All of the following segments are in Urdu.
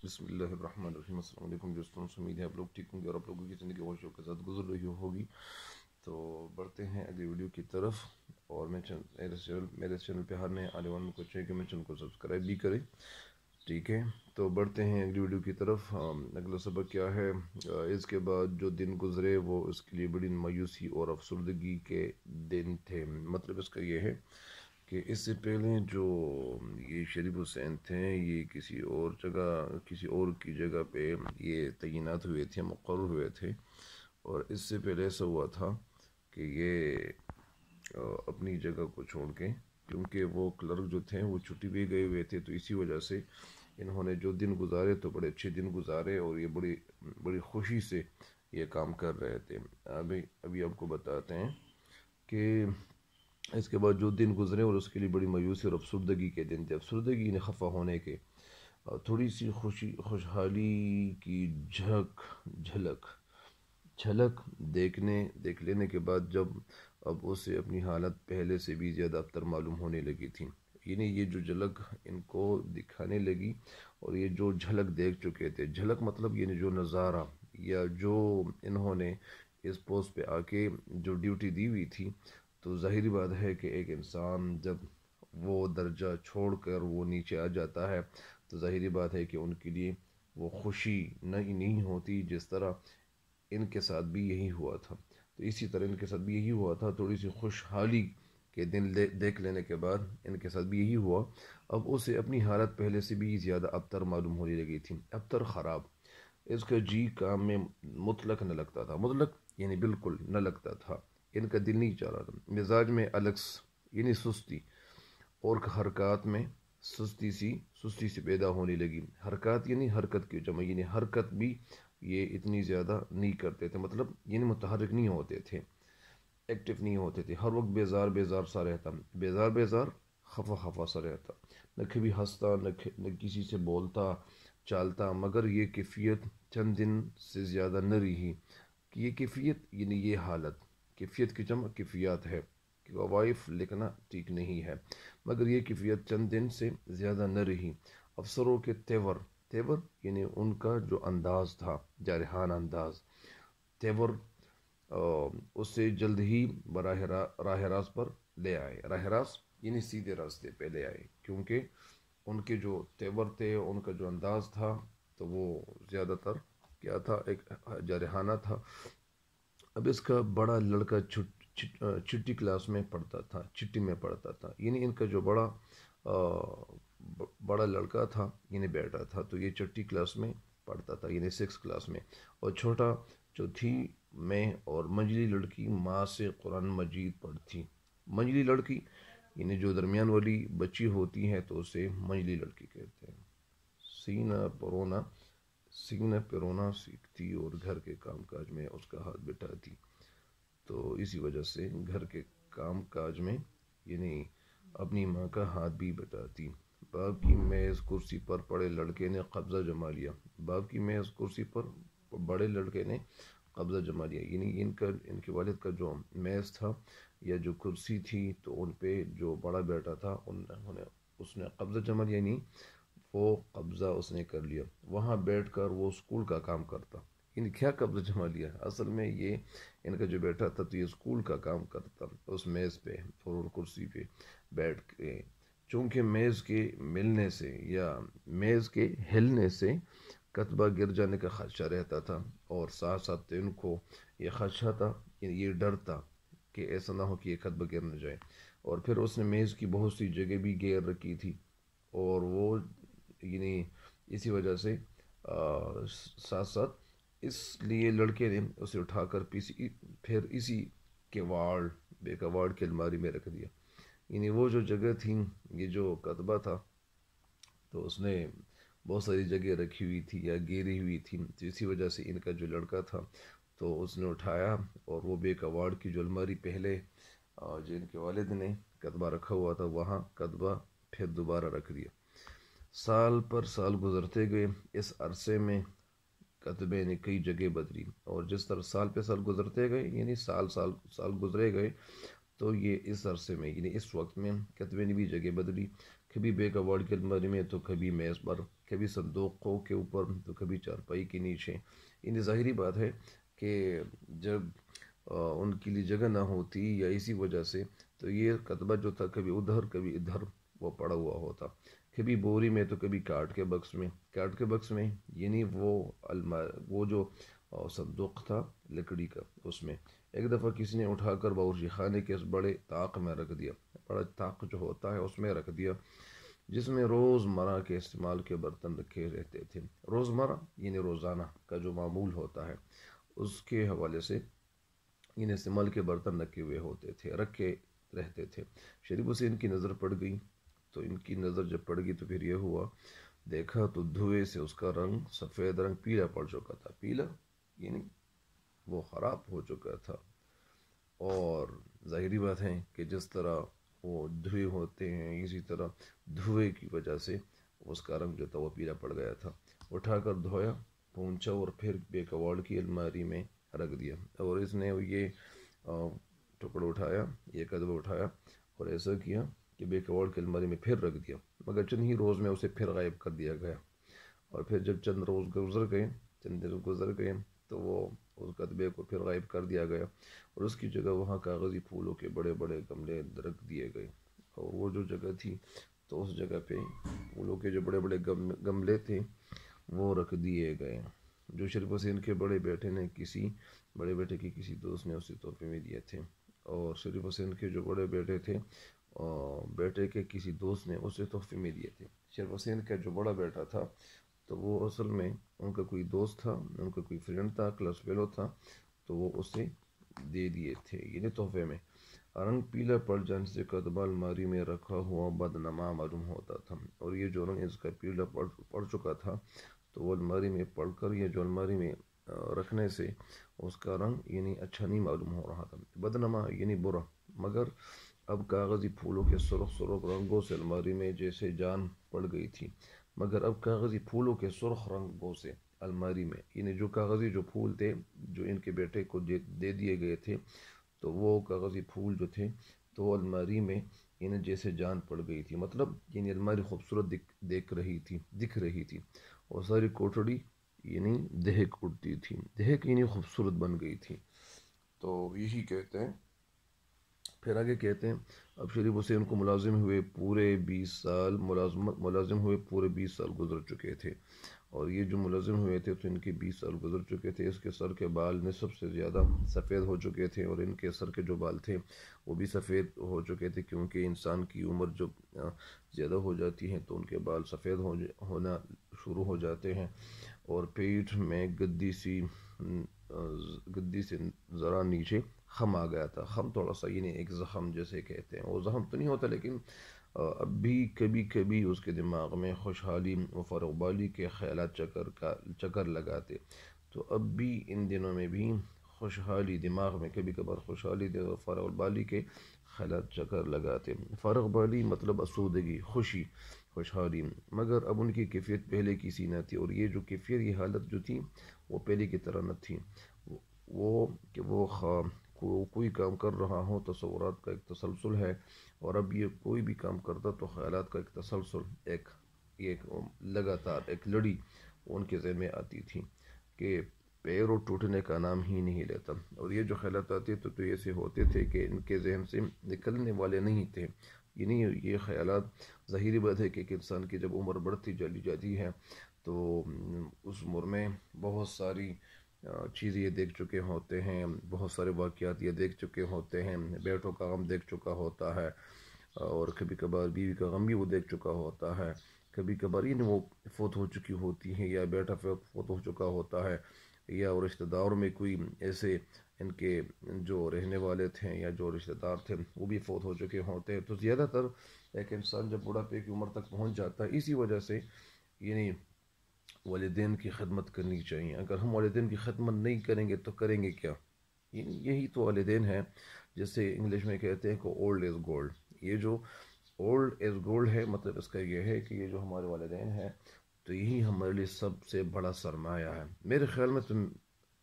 بسم اللہ الرحمن الرحیم۔ السلام علیکم دوستوں، امید ہے آپ لوگ ٹھیک ہوں گے اور آپ لوگوں کی زندگی خوشیوں کے ساتھ گزر رہی ہوگی۔ تو بڑھتے ہیں اگلی ویڈیو کی طرف، اور میرے چینل پہ ہر نئے آنے والوں کو چاہیے کہ میں چینل کو سبسکرائب بھی کریں، ٹھیک ہے۔ تو بڑھتے ہیں اگلی ویڈیو کی طرف۔ اگلا سبق کیا ہے؟ اس کے بعد جو دن گزرے وہ اس کے لیے بڑی مایوسی اور افسردگی کے دن تھے۔ مطلب اس کا یہ ہے کہ اس سے پہلے جو یہ شریف حسین تھے، یہ کسی اور کی جگہ پہ یہ تعینات ہوئے تھے، مقرر ہوئے تھے، اور اس سے پہلے ایسا ہوا تھا کہ یہ اپنی جگہ کو چھوڑ کے، کیونکہ وہ کلرک جو تھے وہ چھٹی بھی گئے ہوئے تھے، تو اسی وجہ سے انہوں نے جو دن گزارے تو بڑے اچھے دن گزارے، اور یہ بڑی خوشی سے یہ کام کر رہے تھے۔ ابھی آپ کو بتاتے ہیں کہ اس کے بعد جو دن گزرے اور اس کے لیے بڑی مایوسی اور افسردگی کے دن تھے۔ افسردگی یعنی خفا ہونے کے، تھوڑی سی خوشحالی کی جھلک دیکھ لینے کے بعد جب اب اسے اپنی حالت پہلے سے بھی زیادہ ابتر معلوم ہونے لگی تھی، یعنی یہ جو جھلک ان کو دکھانے لگی اور یہ جو جھلک دیکھ چکے تھے، جھلک مطلب یعنی جو نظارہ یا جو انہوں نے اس پوسٹ پہ آ کے جو ڈیوٹی دی ہوئی تھی، تو ظاہری بات ہے کہ ایک انسان جب وہ درجہ چھوڑ کر وہ نیچے آ جاتا ہے تو ظاہری بات ہے کہ ان کے لیے وہ خوشی نہیں ہوتی، جس طرح ان کے ساتھ بھی یہی ہوا تھا۔ تو اسی طرح ان کے ساتھ بھی یہی ہوا تھا، تھوڑی سی خوشحالی کے دن دیکھ لینے کے بعد ان کے ساتھ بھی یہی ہوا۔ اب اسے اپنی حالت پہلے سے بھی زیادہ ابتر معلوم ہونے لگی تھی، ابتر خراب۔ اس کا جی کام میں مطلق نہ لگتا تھا، مطلق یعنی بالکل نہ لگتا تھا، ان کا دل نہیں چاہ رہا تھا۔ مزاج میں الکس یعنی سستی، اور حرکات میں سستی سی پیدا ہونے لگی۔ حرکات یعنی حرکت کی جمع، یعنی حرکت بھی یہ اتنی زیادہ نہیں کرتے تھے، مطلب یعنی متحرک نہیں ہوتے تھے، ایکٹیو نہیں ہوتے تھے۔ ہر وقت بیزار سا رہتا، بیزار خفا سا رہتا، نہ کبھی ہنستا نہ کسی سے بولتا چالتا۔ مگر یہ کیفیت چند دن سے زیادہ نہ رہی، کہ یہ کیفیت یعنی یہ حالت، کیفیت کی جمع کیفیات ہے، کہ وظائف لکھنا ٹھیک نہیں ہے، مگر یہ کیفیت چند دن سے زیادہ نہ رہی۔ افسروں کے تیور یعنی ان کا جو انداز تھا، جارحانہ انداز، تیور اسے جلد ہی راہ راست پر لے آئے۔ راہ راست یعنی سیدھے راستے پہ لے آئے، کیونکہ ان کے جو تیور تھے، ان کا جو انداز تھا، تو وہ زیادہ تر کیا تھا، ایک جارحانہ تھا۔ اب اس کا بڑا لڑکا چھٹی کلاس میں پڑھتا تھا، چھٹی میں پڑھتا تھا، یعنی ان کا جو بڑا لڑکا تھا یعنی بیٹا تھا، تو یہ چھٹی کلاس میں پڑھتا تھا، یعنی 6 کلاس میں، اور چھوٹا چوتھی میں، اور منجلی لڑکی ماں سے قرآن مجید پڑھتی۔ منجلی لڑکی یعنی جو درمیان والی بچی ہوتی ہے تو اسے منجلی لڑکی کہتے ہیں۔ سینا پرونا سیکھتی اور گھر کے کام کاج میں اس کا ہاتھ بٹھاتی، تو اسی وجہ سے گھر کے کام کاج میں یعنی اپنی ماں کا ہاتھ بھی بٹاتی۔ باپ کی میز کرسی پر پڑے لڑکے نے قبضہ جما لیا، باپ کی میز کرسی پر بڑے لڑکے نے قبضہ جما لیا، یعنی ان کے والد کا جو میز تھا یا جو کرسی تھی، تو ان پہ جو بڑا بیٹا تھا اس نے قبضہ جما لیا، یعنی وہ قبضہ اس نے کر لیا۔ وہاں بیٹھ کر وہ اسکول کا کام کرتا، یعنی کیا قبضہ جما لیا؟ اصل میں یہ ان کا جو بیٹا تھا تو یہ اسکول کا کام کرتا اس میز پہ اور کرسی پہ بیٹھ کے، چونکہ میز کے ملنے سے یا میز کے ہلنے سے کتبہ گر جانے کا خدشہ رہتا تھا، اور ساتھ ساتھ ان کو یہ خدشہ تھا، یہ ڈر تھا کہ ایسا نہ ہو کہ یہ کتبہ گر نہ جائے۔ اور پھر اس نے میز کی بہت سی جگہ بھی گیر رکھی تھی، اور وہ یعنی اسی وجہ سے ساتھ ساتھ اس لیے لڑکے نے اسے اٹھا کر پھر اسی کے وارڈ کے الماری میں رکھ دیا، یعنی وہ جو جگہ تھی، یہ جو کتبہ تھا، تو اس نے بہت ساری جگہ رکھی ہوئی تھی یا گیری ہوئی تھی، تو اسی وجہ سے ان کا جو لڑکا تھا تو اس نے اٹھایا اور وہ بیک وارڈ کی جو الماری پہلے جو ان کے والد نے کتبہ رکھا ہوا تھا، وہاں کتبہ پھر دوبارہ رکھ دیا۔ سال پر سال گزرتے گئے، اس عرصے میں کتبے نے کئی جگہ بدلی، اور جس طرح سال پہ سال گزرتے گئے، یعنی سال گزرے گئے، تو یہ اس عرصے میں یعنی اس وقت میں کتبے نے بھی جگہ بدلی، کبھی بیک وارڈ کی الماری میں تو کبھی میز پر، کبھی صندوقوں کے اوپر تو کبھی چارپائی کے نیچے۔ یعنی ظاہری بات ہے کہ جب ان کے لیے جگہ نہ ہوتی یا اسی وجہ سے تو یہ کتبہ جو تھا کبھی ادھر کبھی ادھر وہ پڑا ہوا ہوتا، کبھی بوری میں تو کبھی کاٹ کے بکس میں، کاٹ کے بکس میں یعنی وہ جو صندوق تھا لکڑی کا، اس میں ایک دفعہ کسی نے اٹھا کر باورچی خانے کے اس بڑے طاق میں رکھ دیا، بڑا طاق جو ہوتا ہے اس میں رکھ دیا، جس میں روز مرہ کے استعمال کے برتن رکھے رہتے تھے۔ روز مرہ یعنی روزانہ کا جو معمول ہوتا ہے اس کے حوالے سے ان استعمال کے برتن رکھے ہوئے ہوتے تھے، رکھے رہتے تھے۔ شریف حسین کی نظر پڑ گئی، تو ان کی نظر جب پڑ گئی تو پھر یہ ہوا، دیکھا تو دھوئے سے اس کا رنگ سفید رنگ پیلا پڑ چکا تھا، پیلا یعنی وہ خراب ہو چکا تھا، اور ظاہری بات ہے کہ جس طرح وہ دھوئے ہوتے ہیں اسی طرح دھوئے کی وجہ سے اس کا رنگ جو تھا وہ پیلا پڑ گیا تھا۔ اٹھا کر دھویا، پونچھا اور پھر بیک وارڈ کی الماری میں رکھ دیا، اور اس نے یہ ٹکڑا اٹھایا، یہ قدم اٹھایا اور ایسا کیا کہ بیک وارڈ کی الماری میں پھر رکھ دیا، مگر چند ہی روز میں اسے پھر غائب کر دیا گیا۔ اور پھر جب چند روز گزر گئے، چند دن گزر گئے تو وہ اس قطبے کو پھر غائب کر دیا گیا، اور اس کی جگہ وہاں کاغذی پھولوں کے بڑے بڑے گملے رکھ دیے گئے، اور وہ جو جگہ تھی تو اس جگہ پہ پھولوں کے جو بڑے بڑے گملے تھے وہ رکھ دیے گئے، جو شریف حسین کے بڑے بیٹے نے بڑے بیٹے کی کسی دوست نے اسے تحفے میں دیے تھے، اور شریف حسین کے جو بڑے بیٹے تھے بیٹے کے کسی دوست نے اسے تحفے میں دیے تھے۔ شریف حسین کا جو بڑا بیٹا تھا تو وہ اصل میں ان کا کوئی دوست تھا، ان کا کوئی فرینڈ تھا، کلاس فیلو تھا، تو وہ اسے دے دیے تھے یعنی تحفے میں۔ رنگ پیلا پڑ جانے سے کتبہ الماری میں رکھا ہوا بدنما معلوم ہوتا تھا، اور یہ جو رنگ اس کا پیلا پڑ چکا تھا تو وہ الماری میں پڑ کر یا جو الماری میں رکھنے سے اس کا رنگ یعنی اچھا نہیں معلوم ہو رہا تھا، بدنما یعنی برا، مگر اب کاغذی پھولوں کے سرخ سرخ رنگوں سے الماری میں جیسے جان پڑ گئی تھی، مگر اب کاغذی پھولوں کے سرخ رنگوں سے الماری میں یعنی جو کاغذی جو پھول تھے جو ان کے بیٹے کو دے دیے گئے تھے، تو وہ کاغذی پھول جو تھے تو وہ الماری میں یعنی جیسے جان پڑ گئی تھی، مطلب یعنی الماری خوبصورت دکھ رہی تھی، اور ساری کوٹڑی یعنی دہک اٹھتی تھی، دہک یعنی خوبصورت بن گئی تھی۔ تو یہی کہتے ہیں، پھر آگے کہتے ہیں اب شریف حسین کو ملازم ہوئے پورے 20 سال گزر چکے تھے، اور یہ جو ملازم ہوئے تھے تو ان کے 20 سال گزر چکے تھے، اس کے سر کے بال نصف سے زیادہ سفید ہو چکے تھے، اور ان کے سر کے جو بال تھے وہ بھی سفید ہو چکے تھے، کیونکہ انسان کی عمر جب زیادہ ہو جاتی ہے تو ان کے بال سفید ہونا شروع ہو جاتے ہیں، اور پیٹھ میں گدی سے ذرا نیچے خم آ گیا تھا، خم تھوڑا سا یعنی ایک زخم جیسے کہتے ہیں، وہ زخم تو نہیں ہوتا لیکن اب بھی کبھی کبھی اس کے دماغ میں خوشحالی و فارغ بالی کے خیالات چکر لگاتے، تو اب بھی ان دنوں میں بھی خوشحالی دماغ میں کبھی کبھار خوشحالی فارغ بالی کے خیالات چکر لگاتے، فارغ بالی مطلب اسودگی، خوشحالی، مگر اب ان کی کیفیت پہلے کی سی نہ تھی، اور یہ جو کیفیت یہ حالت جو تھی وہ پہلے کی طرح نہ تھی، وہ کہ وہ کوئی کام کر رہا ہو تصورات کا ایک تسلسل ہے، اور اب یہ کوئی بھی کام کرتا تو خیالات کا ایک تسلسل، ایک لگاتار ایک لڑی ان کے ذہن میں آتی تھی کہ پیروں ٹوٹنے کا نام ہی نہیں لیتا، اور یہ جو خیالات آتے تو ایسے ہوتے تھے کہ ان کے ذہن سے نکلنے والے نہیں تھے، یعنی یہ خیالات ظاہری بات ہے کہ ایک انسان کی جب عمر بڑھتی چلی جاتی ہے تو اس عمر میں بہت ساری چیزیں یہ دیکھ چکے ہوتے ہیں، بہت سارے واقعات یہ دیکھ چکے ہوتے ہیں، بیٹوں کا غم دیکھ چکا ہوتا ہے، اور کبھی کبھار بیوی کا غم بھی وہ دیکھ چکا ہوتا ہے، کبھی کبھار یعنی وہ فوت ہو چکی ہوتی ہیں یا بیٹا فوت ہو چکا ہوتا ہے، یا رشتہ داروں میں کوئی ایسے ان کے جو رہنے والے تھے یا جو رشتہ دار تھے وہ بھی فوت ہو چکے ہوتے ہیں، تو زیادہ تر ایک انسان جب بڑھاپے کی عمر تک پہنچ جاتا ہے اسی وجہ سے یعنی والدین کی خدمت کرنی چاہیے، اگر ہم والدین کی خدمت نہیں کریں گے تو کریں گے کیا؟ یہی تو والدین ہیں، جسے انگلش میں کہتے ہیں کہ اولڈ از گولڈ، یہ جو اولڈ از گولڈ ہے مطلب اس کا یہ ہے کہ یہ جو ہمارے والدین ہیں تو یہی ہمارے لیے سب سے بڑا سرمایہ ہے، میرے خیال میں تو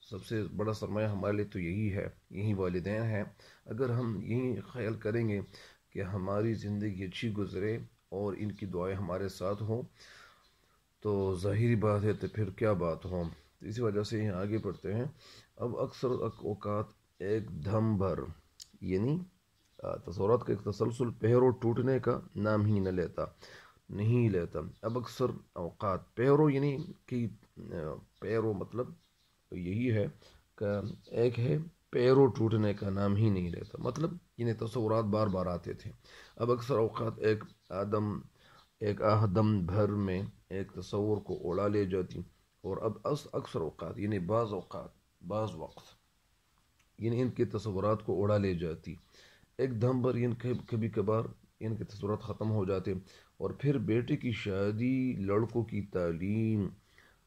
سب سے بڑا سرمایہ ہمارے لیے تو یہی ہے، یہی والدین ہیں۔ اگر ہم یہی خیال کریں گے کہ ہماری زندگی اچھی گزرے اور ان کی دعائیں ہمارے ساتھ ہوں، تو ظاہری بات ہے تو پھر کیا بات ہو۔ تو اسی وجہ سے یہاں آگے پڑھتے ہیں۔ اب اکثر اوقات ایک دھم بھر، یعنی تصورات کا ایک تسلسل پیرو ٹوٹنے کا نام ہی نہیں لیتا۔ اب اکثر اوقات، پیرو یعنی کہ پیرو مطلب یہی ہے کہ ایک ہے پیرو ٹوٹنے کا نام ہی نہیں لیتا، مطلب یعنی تصورات بار بار آتے تھے۔ اب اکثر اوقات ایک آہدم بھر میں ایک تصور کو اڑا لے جاتی، اور اب اکثر اوقات یعنی بعض وقت یعنی ان کے تصورات کو اڑا لے جاتی۔ ایک دم پر کبھی کبھار ان کے تصورات ختم ہو جاتے، اور پھر بیٹے کی شادی، لڑکوں کی تعلیم،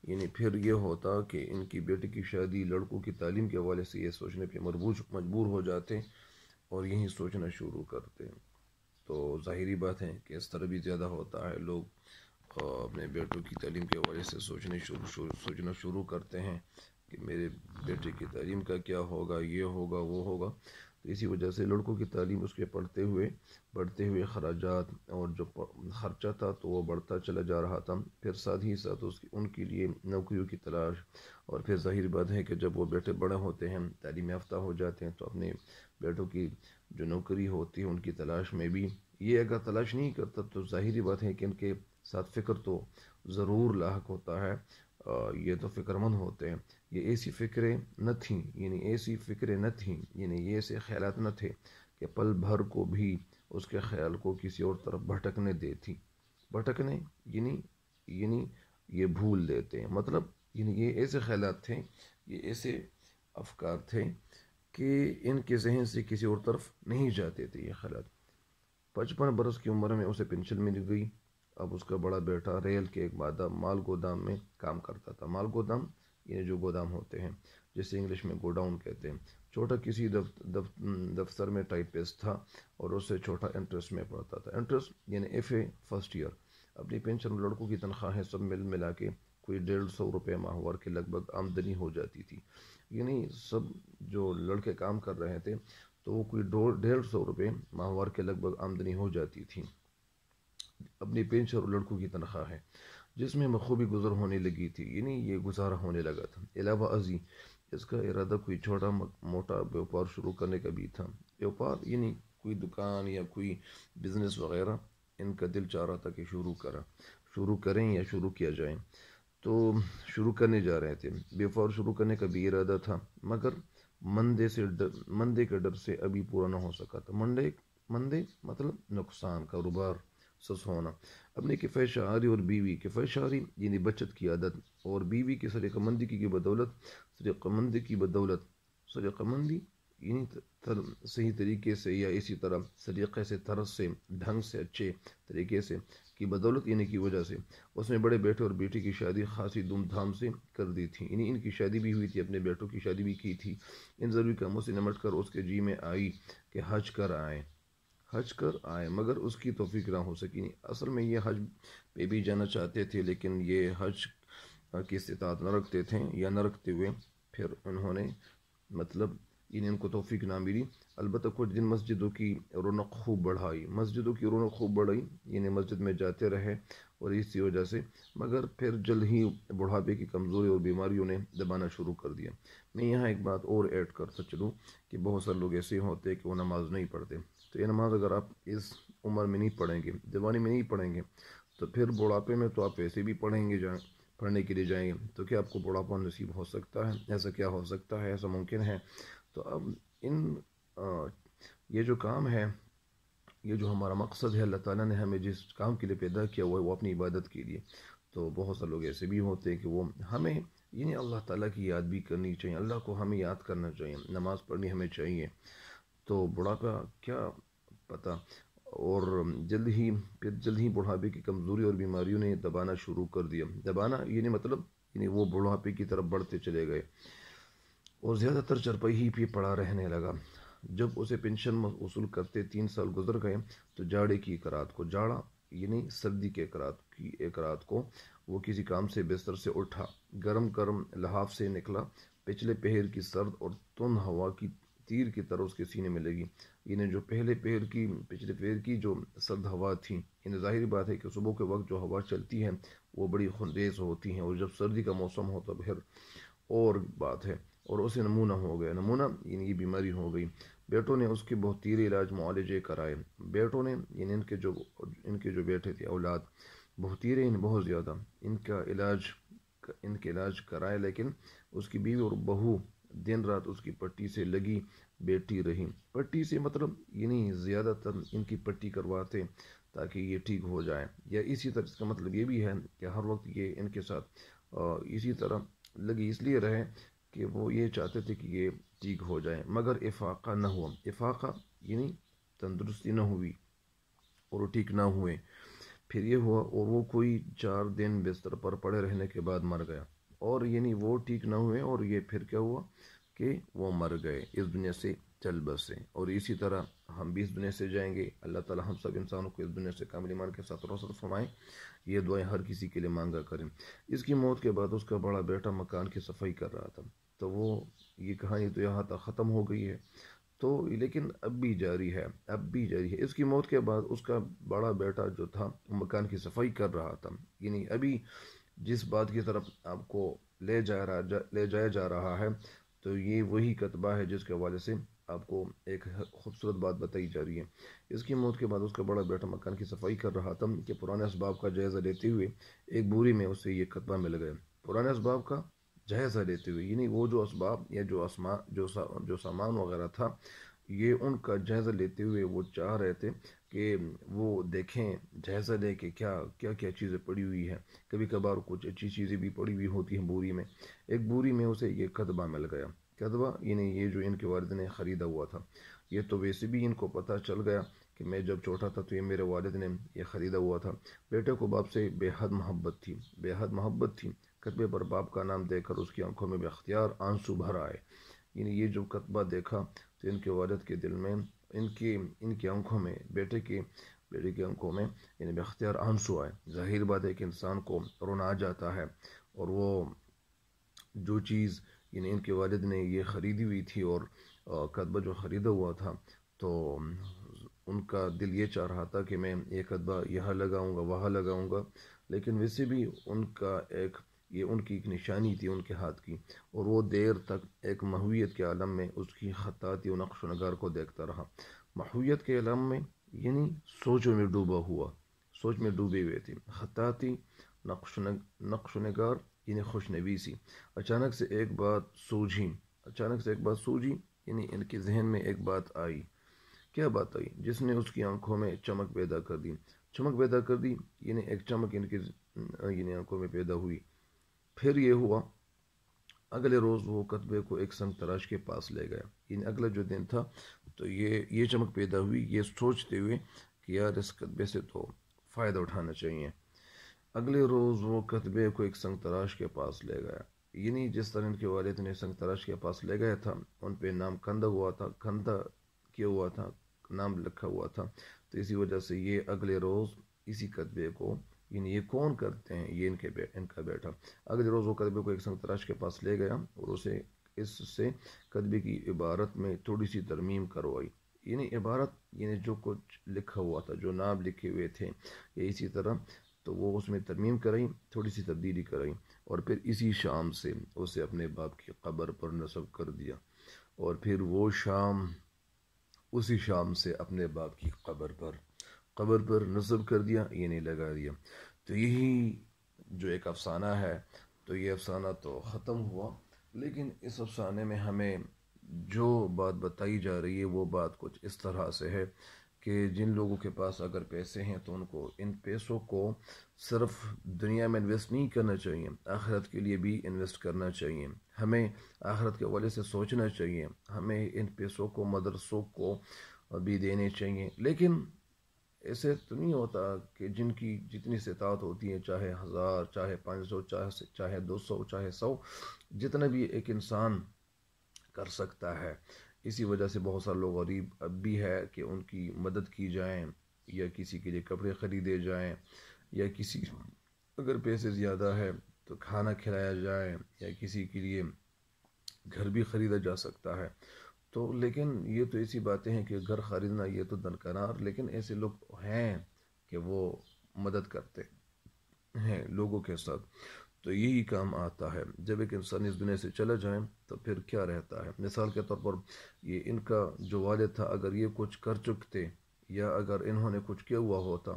یعنی پھر یہ ہوتا کہ ان کی بیٹے کی شادی، لڑکوں کی تعلیم کے حوالے سے یہ سوچنے پہ مجبور ہو جاتے اور یہی سوچنا شروع کرتے۔ تو ظاہری بات ہے کہ اس طرح بھی زیادہ ہوتا ہے، لوگ اپنے بیٹوں کی تعلیم کے حوالے سے سوچنا شروع کرتے ہیں کہ میرے بیٹے کی تعلیم کا کیا ہوگا، یہ ہوگا وہ ہوگا۔ تو اسی وجہ سے لڑکوں کی تعلیم، اس کے بڑھتے ہوئے خراجات اور جو خرچہ تھا تو وہ بڑھتا چلا جا رہا تھا۔ پھر ساتھ ہی ساتھ ان کے لیے نوکریوں کی تلاش، اور پھر ظاہر بات ہے کہ جب وہ بیٹے بڑے ہوتے ہیں، تعلیم یافتہ ہو جاتے ہیں، تو اپنے بیٹوں کی جو نوکری ہوتی ہے ان کی تلاش میں بھی یہ اگر تلاش نہیں کرتا تو ظاہری بات ہے کہ ان کے ساتھ فکر تو ضرور لاحق ہوتا ہے۔ یہ تو فکر مند ہوتے ہیں۔ یہ ایسی فکریں نہ تھیں، یعنی یہ ایسے خیالات نہ تھے کہ پل بھر کو بھی اس کے خیال کو کسی اور طرف بھٹکنے دیتی۔ بھٹکنے یعنی یہ بھول دیتے ہیں، مطلب یعنی یہ ایسے خیالات تھے، یہ ایسے افکار تھے کہ ان کے ذہن سے کسی اور طرف نہیں جاتے تھے یہ خیالات۔ 55 برس کی عمر میں اسے پینشن مل گئی۔ اب اس کا بڑا بیٹا ریل کے ایک مال گودام میں کام کرتا تھا۔ مال گودام یہ جو گودام ہوتے ہیں، جسے انگلش میں گوڈاؤن کہتے ہیں۔ چھوٹا کسی دفتر میں ٹائپسٹ تھا، اور اس سے چھوٹا انٹرسٹ میں پڑھتا تھا۔ انٹرسٹ یعنی FA فرسٹ ایئر۔ اپنی پینشن، لڑکوں کی تنخواہیں سب ملا کے کوئی 150 روپے ماہوار کے لگ بھگ آمدنی ہو جاتی تھی۔ یعنی سب جو لڑکے کام کر رہے تھے تو وہ کوئی 150 روپے ماہوار کے لگ بھگ آمدنی ہو جاتی تھی۔ اپنی پینشن اور لڑکوں کی تنخواہ ہے جس میں بخوبی گزر ہونے لگی تھی، یعنی یہ گزارا ہونے لگا تھا۔ علاوہ ازیں اس کا ارادہ کوئی چھوٹا موٹا بیوپار شروع کرنے کا بھی تھا۔ بیوپار یعنی کوئی دکان یا کوئی بزنس وغیرہ، ان کا دل چاہ رہا تھا کہ شروع کریں یا شروع کیا جائے، تو شروع کرنے جا رہے تھے۔ بیوپار شروع کرنے کا بھی ارادہ تھا، مگر مندے کے ڈر سے ابھی پورا نہ ہو سکا تھا۔ مندے مطلب نقصان، کاروبار سس ہونا۔ اپنے کفایت شعاری اور بیوی، کفایت شعاری یعنی بچت کی عادت، اور بیوی کی سلیقہ مندی کی بدولت، سلیقہ مندی یعنی صحیح طریقے سے یا اسی طرح سلیقے سے، طرز سے، ڈھنگ سے، اچھے طریقے سے کی بدولت، یعنی کی وجہ سے اس نے بڑے بیٹے اور بیٹی کی شادی خاصی دھوم دھام سے کر دی تھی۔ یعنی ان کی شادی بھی ہوئی تھی، اپنے بیٹوں کی شادی بھی کی تھی۔ ان ضروری کاموں سے نمٹ کر اس کے جی میں آئی کہ حج کر آئے، مگر اس کی توفیق نہ ہو سکی۔ اصل میں یہ حج پہ بھی جانا چاہتے تھے، لیکن یہ حج کی استطاعت نہ رکھتے تھے، یا نہ رکھتے ہوئے پھر انہوں نے مطلب ان کو توفیق نہ ملی۔ البتہ کچھ دن مسجدوں کی رونق خوب بڑھائی، یعنی مسجد میں جاتے رہے، اور اسی وجہ سے، مگر پھر جلد ہی بڑھاپے کی کمزوری اور بیماریوں نے دبانا شروع کر دیا۔ میں یہاں ایک بات اور ایڈ کرتا چلوں کہ بہت سارے لوگ ایسے ہوتے کہ وہ نماز نہیں پڑھتے۔ تو یہ نماز اگر آپ اس عمر میں نہیں پڑھیں گے، جوانی میں نہیں پڑھیں گے، تو پھر بڑھاپے میں تو آپ ایسے بھی پڑھنے کے لیے جائیں گے، تو کیا آپ کو بڑھاپا نصیب ہو سکتا ہے؟ ایسا کیا ہو سکتا ہے؟ ایسا ممکن ہے؟ تو اب یہ جو کام ہے، یہ جو ہمارا مقصد ہے، اللہ تعالیٰ نے ہمیں جس کام کے لیے پیدا کیا ہوا ہے وہ اپنی عبادت کے لیے، تو بہت سے لوگ ایسے بھی ہوتے ہیں کہ وہ ہمیں یعنی اللہ تعالیٰ کی یاد بھی کرنی چاہیے، اللہ کو ہمیں یاد کرنا چاہیے، نماز پڑھنی ہمیں چاہیے، تو بڑھاپا کیا پتہ، اور جلد ہی بڑھاپے کی کمزوری اور بیماریوں نے دبانا شروع کر دیا۔ دبانا یعنی مطلب یعنی وہ بڑھاپے کی طرف بڑھتے چلے گئے، اور زیادہ تر چرپائی ہی پہ پڑا رہنے لگا۔ جب اسے پینشن وصول کرتے 3 سال گزر گئے تو جاڑے یعنی سردی کے ایک رات کو وہ کسی کام سے بستر سے اٹھا، گرم لحاف سے نکلا، پچھلے پہر کی سرد اور تند ہوا کی تیر کی طرح اس کے سینے میں لگی. جو پچھلے پہر کی جو سرد ہوا تھی، ظاہری بات ہے کہ صبح کے وقت جو ہوا چلتی ہے وہ بڑی خنریز ہوتی ہیں، اور جب سردی کا موسم ہو تو پھر اور بات ہے. اور اسے نمونہ ہو گیا، یہ بیماری ہو گئی. بیٹوں نے اس کے بہت تیرے علاج معالجے کرائے. بیٹوں نے ان کے جو بیٹے تھے، اولاد بہت تیرے، بہت زیادہ ان کا علاج کرائے، لیکن اس کی بیوی اور بہو دن رات اس کی پٹی سے لگی بیٹھی رہی. پٹی سے مطلب زیادہ تر ان کی پٹی کرواتے تاکہ یہ ٹھیک ہو جائے، یا اسی طرح اس کا مطلب یہ بھی ہے کہ ہر وقت یہ ان کے ساتھ اسی طرح لگی اس لیے رہے کہ وہ یہ چاہتے تھے کہ یہ ٹھیک ہو جائے. مگر افاقہ نہ ہوا. افاقہ تندرستی نہ ہوئی اور وہ ٹھیک نہ ہوئے. پھر یہ ہوا اور وہ کوئی 4 دن بستر پر پڑے رہنے کے بعد مر گیا. اور وہ ٹھیک نہ ہوئے، اور یہ پھر کیا ہوا کہ وہ مر گئے، اس دنیا سے چل بسے. اور اسی طرح ہم بھی اس دنیا سے جائیں گے. اللہ تعالی ہم سب انسانوں کو اس دنیا سے کامل ایمان کے ساتھ رخصت فرمائیں. یہ دعائیں ہر کسی کے لیے مانگا کریں. اس کی موت کے بعد اس کا بڑا بیٹا مکان کی صفائی کر رہا تھا. تو یہ کہانی تو یہاں تک ختم ہو گئی ہے، تو لیکن اب بھی جاری ہے. اس کی موت کے بعد اس کا بڑا بیٹا جو تھا مکان کی صفائی کر رہا تھا. ابھی جس بات کی طرف آپ کو لے جایا جا رہا ہے، تو یہ وہی کتبہ ہے جس کے حوالے سے آپ کو ایک خوبصورت بات بتائی جا رہی ہے. اس کی موت کے بعد اس کا بڑا بیٹا مکان کی صفائی کر رہا تھا کہ پرانے اسباب کا جائزہ لیتے ہوئے ایک بوری میں اسے یہ کتبہ مل گیا. پرانے اسباب کا جائزہ لیتے ہوئے، وہ جو اسباب یا جو سامان وغیرہ تھا، یہ ان کا جائزہ لیتے ہوئے وہ چاہ رہے تھے کہ وہ دیکھیں، جائزہ لے کہ کیا چیزیں پڑی ہوئی ہیں. کبھی کبھار کچھ اچھی چیزیں بھی پڑی ہوئی ہوتی ہیں بوری میں. ایک بوری میں اسے یہ کتبہ مل گیا. کتبہ یہ جو ان کے والد نے خریدا ہوا تھا. یہ تو ویسے بھی ان کو پتہ چل گیا کہ میں جب چھوٹا تھا تو یہ میرے والد نے یہ خریدا ہوا تھا. بیٹے کو باپ سے بے حد محبت تھی. کتبے پر باپ کا نام دیکھ کر اس کی آنکھوں میں بے اختیار آنسو بھر آئے. یہ جو کتبہ دیکھا تو ان کے والد کے دل میں، ان کی آنکھوں میں، بیٹے کی آنکھوں میں بے اختیار آنسو آئے. ظاہر بات ہے کہ انسان کو رونا آ جاتا ہے. اور وہ جو چیز ان کے والد نے یہ خریدی ہوئی تھی، اور کتبہ جو خریدا ہوا تھا، تو ان کا دل یہ چاہ رہا تھا کہ میں یہ کتبہ یہاں لگاؤں گا، وہاں لگاؤں گا. لیکن ویسے بھی ان کی ایک نشانی تھی ان کے ہاتھ کی. اور وہ دیر تک ایک محویت کے عالم میں اس کی خطاطی و نقش و نگار کو دیکھتا رہا. محویت کے عالم میں سوچوں میں ڈوبے ہوئے تھے. خطاطی، نقش و نگار، خوش نویسی. اچانک سے ایک بات سوجھی. ان کے ذہن میں ایک بات آئی. کیا بات آئی؟ جس نے اس کی آنکھوں میں چمک پیدا کر دی. ایک چمک ان کی آنکھوں میں پیدا ہوئی. پھر یہ ہوا، اگلے روز وہ کتبے کو ایک سنگ تراش کے پاس لے گیا. اگلا جو دن تھا تو یہ چمک پیدا ہوئی، یہ سوچتے ہوئے کہ یار اس کتبے سے تو فائدہ اٹھانا چاہیے. اگلے روز وہ کتبے کو ایک سنگ تراش کے پاس لے گیا. جس طرح ان کے والد نے سنگ تراش کے پاس لے گیا تھا، ان پہ نام کندہ کیا ہوا تھا، نام لکھا ہوا تھا. تو اسی وجہ سے یہ اگلے روز اسی کتبے کو، یہ کون کرتے ہیں، یہ ان کا بیٹا. اگلے روز وہ کتبے کو ایک سنگ تراش کے پاس لے گیا اور اسے اس سے کتبے کی عبارت میں تھوڑی سی ترمیم کروائی. عبارت جو کچھ لکھا ہوا تھا، جو نام لکھے ہوئے تھے، اسی طرح تو وہ اس میں ترمیم کرائی، تھوڑی سی تبدیلی کرائی. اور پھر اسی شام سے اسے اپنے باپ کی قبر پر نصب کر دیا. اور پھر وہ اسی شام سے اپنے باپ کی قبر پر نصب کر دیا، لگا دیا. تو یہی جو ایک افسانہ ہے، تو یہ افسانہ تو ختم ہوا. لیکن اس افسانے میں ہمیں جو بات بتائی جا رہی ہے وہ بات کچھ اس طرح سے ہے کہ جن لوگوں کے پاس اگر پیسے ہیں تو ان کو ان پیسوں کو صرف دنیا میں انویسٹ نہیں کرنا چاہیے، آخرت کے لیے بھی انویسٹ کرنا چاہیے. ہمیں آخرت کے حوالے سے سوچنا چاہیے. ہمیں ان پیسوں کو مدرسوں کو بھی دینے چاہیے. لیکن ایسے تو نہیں ہوتا کہ جن کی جتنی استطاعت ہوتی ہے، چاہے 1000، چاہے 500، چاہے 200، چاہے 100، جتنا بھی ایک انسان کر سکتا ہے. اسی وجہ سے بہت سارے لوگ غریب اب بھی ہے کہ ان کی مدد کی جائیں، یا کسی کے لیے کپڑے خریدے جائیں، یا کسی اگر پیسے زیادہ ہے تو کھانا کھلایا جائے، یا کسی کے لیے گھر بھی خریدا جا سکتا ہے. تو لیکن یہ تو ایسی باتیں ہیں کہ گھر خریدنا یہ تو درکنار، لیکن ایسے لوگ ہیں کہ وہ مدد کرتے ہیں لوگوں کے ساتھ. تو یہی کام آتا ہے. جب ایک انسان اس دنیا سے چلا جائے تو پھر کیا رہتا ہے؟ مثال کے طور پر یہ ان کا جو والد تھا، اگر یہ کچھ کر چکتے یا اگر انہوں نے کچھ کیا ہوا ہوتا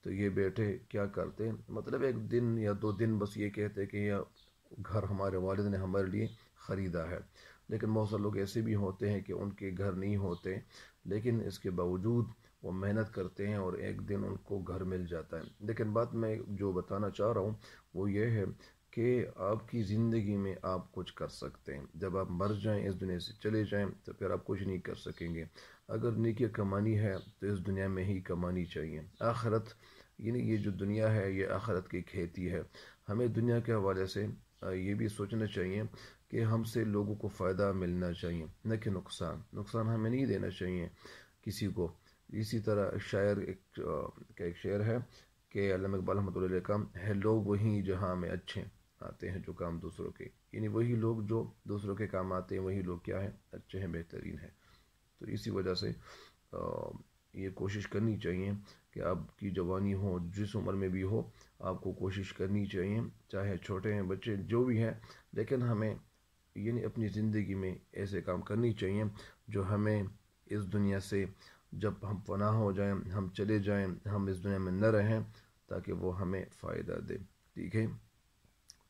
تو یہ بیٹے کیا کرتے؟ مطلب ایک دن یا 2 دن بس یہ کہتے کہ یہ گھر ہمارے والد نے ہمارے لیے خریدا ہے. لیکن بہت سے لوگ ایسے بھی ہوتے ہیں کہ ان کے گھر نہیں ہوتے، لیکن اس کے باوجود وہ محنت کرتے ہیں اور ایک دن ان کو گھر مل جاتا ہے. لیکن بات میں جو بتانا چاہ رہا ہوں وہ یہ ہے کہ آپ کی زندگی میں آپ کچھ کر سکتے ہیں. جب آپ مر جائیں، اس دنیا سے چلے جائیں، تو پھر آپ کچھ نہیں کر سکیں گے. اگر نیکی کمانی ہے تو اس دنیا میں ہی کمانی چاہیے. آخرت یعنی یہ جو دنیا ہے یہ آخرت کی کھیتی ہے. ہمیں دنیا کے حوالے سے یہ بھی سوچنا چاہیے کہ ہم سے لوگوں کو فائدہ ملنا چاہیے، نہ کہ نقصان ہمیں نہیں دینا چاہیے کسی کو. اسی طرح ایک شعر ہے کہ علامہ اقبال رحمۃ اللہ علیہ کا ہے، لوگ وہی جہاں میں اچھے آتے ہیں جو کام دوسروں کے، یعنی وہی لوگ جو دوسروں کے کام آتے ہیں وہی لوگ کیا ہیں؟ اچھے ہیں، بہترین ہیں. تو اسی وجہ سے یہ کوشش کرنی چاہیے کہ آپ کی جوانی ہو، جس عمر میں بھی ہو، آپ کو کوشش کرنی چاہیے، چاہے چھوٹے ہیں بچے جو بھی ہیں، لیکن ہمیں یعنی اپنی زندگی میں ایسے کام کرنی چاہیے جو ہمیں اس دنیا سے جب ہم فنا ہو جائیں، ہم چلے جائیں، ہم اس دنیا میں نہ رہیں، تاکہ وہ ہمیں فائدہ دے. ٹھیک ہے؟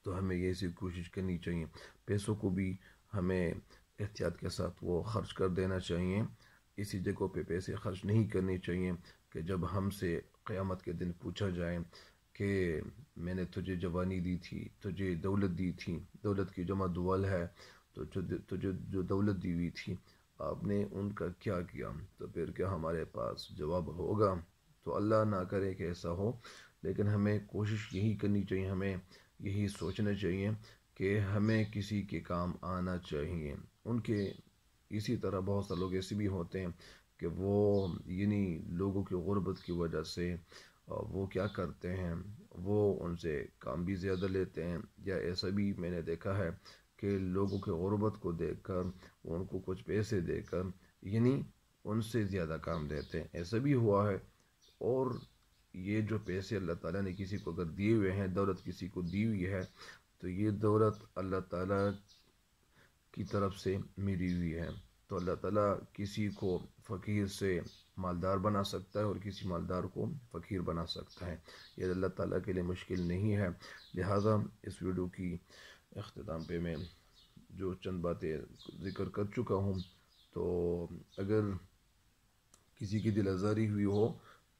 تو ہمیں یہ ایسی کوشش کرنی چاہیے. پیسوں کو بھی ہمیں احتیاط کے ساتھ وہ خرچ کر دینا چاہیے. اسی جگہ پہ پیسے خرچ نہیں کرنے چاہیے کہ جب ہم سے قیامت کے دن پوچھا جائے کہ میں نے تجھے جوانی دی تھی، تجھے دولت دی تھی، دولت کی جمع دول ہے، تو تجھے جو دولت دی ہوئی تھی آپ نے ان کا کیا کیا؟ تو پھر کیا ہمارے پاس جواب ہوگا؟ تو اللہ نہ کرے کہ ایسا ہو، لیکن ہمیں کوشش یہی کرنی چاہیے، ہمیں یہی سوچنا چاہیے کہ ہمیں کسی کے کام آنا چاہیے ان کے. اسی طرح بہت سے لوگ ایسے بھی ہوتے ہیں کہ وہ یعنی لوگوں کی غربت کی وجہ سے وہ کیا کرتے ہیں، وہ ان سے کام بھی زیادہ لیتے ہیں. یا ایسا بھی میں نے دیکھا ہے کہ لوگوں کے غربت کو دیکھ کر ان کو کچھ پیسے دے کر یعنی ان سے زیادہ کام دیتے ہیں. ایسا بھی ہوا ہے. اور یہ جو پیسے اللہ تعالیٰ نے کسی کو اگر دیے ہوئے ہیں، دولت کسی کو دی ہوئی ہے، تو یہ دولت اللہ تعالیٰ کی طرف سے ملی ہوئی ہے. تو اللہ تعالیٰ کسی کو فقیر سے مالدار بنا سکتا ہے اور کسی مالدار کو فقیر بنا سکتا ہے. یہ اللہ تعالیٰ کے لیے مشکل نہیں ہے. لہذا اس ویڈیو کی اختتام پہ میں جو چند باتیں ذکر کر چکا ہوں، تو اگر کسی کی دل آزاری ہوئی ہو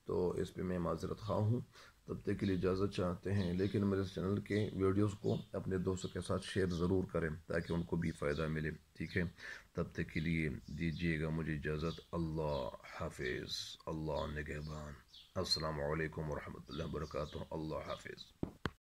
تو اس پہ میں معذرت خواہ ہوں. تب تک کے لیے اجازت چاہتے ہیں، لیکن میرے چینل کے ویڈیوز کو اپنے دوستوں کے ساتھ شیئر ضرور کریں تاکہ ان کو بھی فائدہ ملے. ٹھیک ہے؟ تب تک کے لیے دیجیے گا مجھے اجازت. اللہ حافظ، اللہ نگہبان. السلام علیکم ورحمۃ اللہ وبرکاتہ. اللہ حافظ.